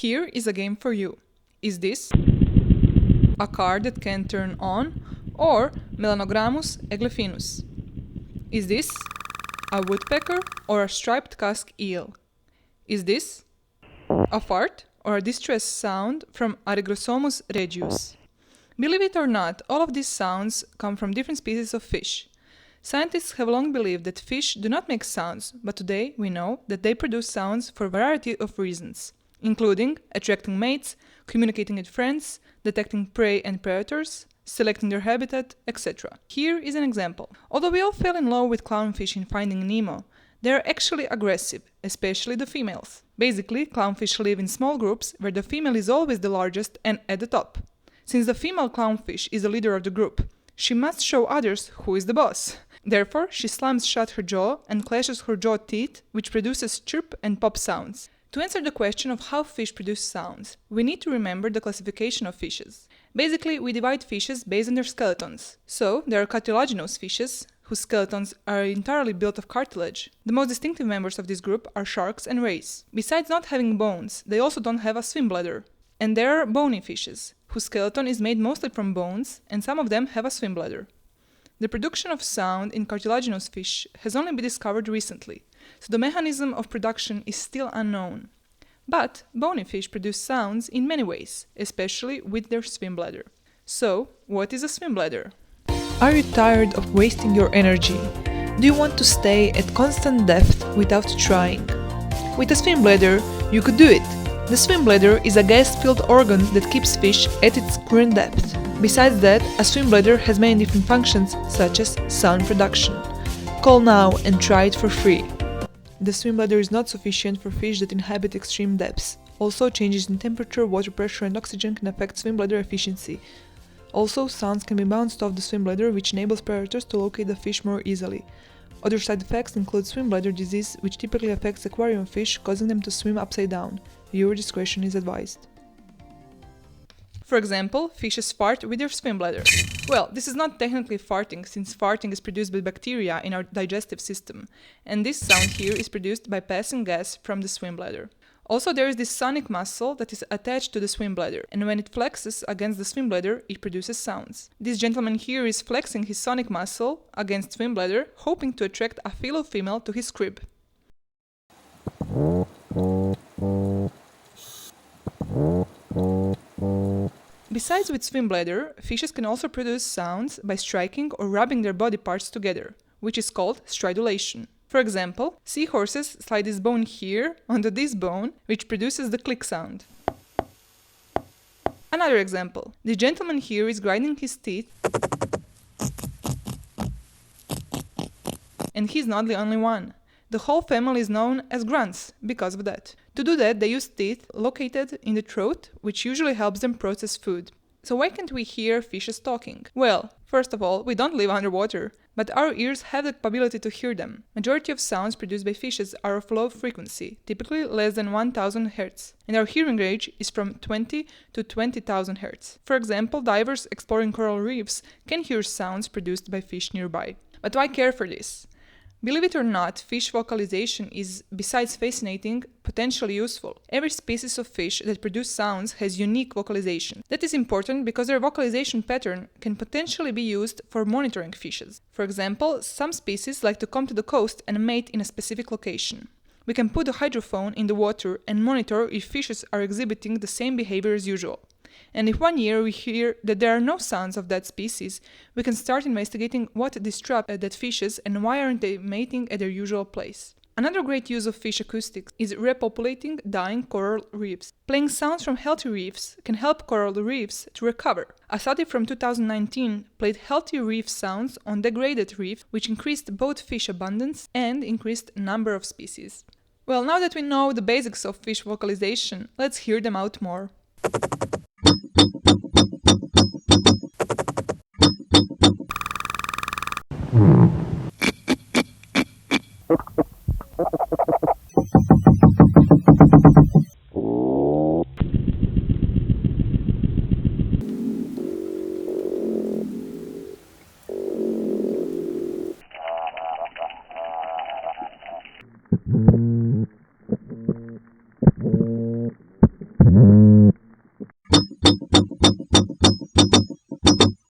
Here is a game for you. Is this a car that can turn on, or Melanogrammus eglephinus? Is this a woodpecker or a striped casque eel? Is this a fart or a distress sound from Aregrossomus regius? Believe it or not, all of these sounds come from different species of fish. Scientists have long believed that fish do not make sounds, but today we know that they produce sounds for a variety of reasons, including attracting mates, communicating with friends, detecting prey and predators, selecting their habitat, etc. Here is an example. Although we all fell in love with clownfish in Finding Nemo, they are actually aggressive, especially the females. Basically, clownfish live in small groups where the female is always the largest and at the top. Since the female clownfish is the leader of the group, she must show others who is the boss. Therefore, she slams shut her jaw and clashes her jaw teeth, which produces chirp and pop sounds. To answer the question of how fish produce sounds, we need to remember the classification of fishes. Basically, we divide fishes based on their skeletons. So, there are cartilaginous fishes, whose skeletons are entirely built of cartilage. The most distinctive members of this group are sharks and rays. Besides not having bones, they also don't have a swim bladder. And there are bony fishes, whose skeleton is made mostly from bones, and some of them have a swim bladder. The production of sound in cartilaginous fish has only been discovered recently, so the mechanism of production is still unknown. But bony fish produce sounds in many ways, especially with their swim bladder. So, what is a swim bladder? Are you tired of wasting your energy? Do you want to stay at constant depth without trying? With a swim bladder, you could do it. The swim bladder is a gas-filled organ that keeps fish at its current depth. Besides that, a swim bladder has many different functions, such as sound production. Call now and try it for free. The swim bladder is not sufficient for fish that inhabit extreme depths. Also, changes in temperature, water pressure and oxygen can affect swim bladder efficiency. Also, sounds can be bounced off the swim bladder, which enables predators to locate the fish more easily. Other side effects include swim bladder disease, which typically affects aquarium fish, causing them to swim upside down. Viewer discretion is advised. For example, fishes fart with their swim bladder. Well, this is not technically farting, since farting is produced by bacteria in our digestive system, and this sound here is produced by passing gas from the swim bladder. Also, there is this sonic muscle that is attached to the swim bladder, and when it flexes against the swim bladder, it produces sounds. This gentleman here is flexing his sonic muscle against swim bladder, hoping to attract a fellow female to his crib. Besides with swim bladder, fishes can also produce sounds by striking or rubbing their body parts together, which is called stridulation. For example, seahorses slide this bone here onto this bone, which produces the click sound. Another example. The gentleman here is grinding his teeth, and he's not the only one. The whole family is known as grunts because of that. To do that, they use teeth located in the throat, which usually helps them process food. So why can't we hear fishes talking? Well, first of all, we don't live underwater, but our ears have the capability to hear them. Majority of sounds produced by fishes are of low frequency, typically less than 1000 Hz, and our hearing range is from 20 to 20,000 Hz. For example, divers exploring coral reefs can hear sounds produced by fish nearby. But why care for this? Believe it or not, fish vocalization is, besides fascinating, potentially useful. Every species of fish that produce sounds has unique vocalization. That is important because their vocalization pattern can potentially be used for monitoring fishes. For example, some species like to come to the coast and mate in a specific location. We can put a hydrophone in the water and monitor if fishes are exhibiting the same behavior as usual. And if one year we hear that there are no sounds of that species, we can start investigating what disrupts that fishes and why aren't they mating at their usual place. Another great use of fish acoustics is repopulating dying coral reefs. Playing sounds from healthy reefs can help coral reefs to recover. A study from 2019 played healthy reef sounds on degraded reef, which increased both fish abundance and increased number of species. Well, now that we know the basics of fish vocalization, let's hear them out more. you.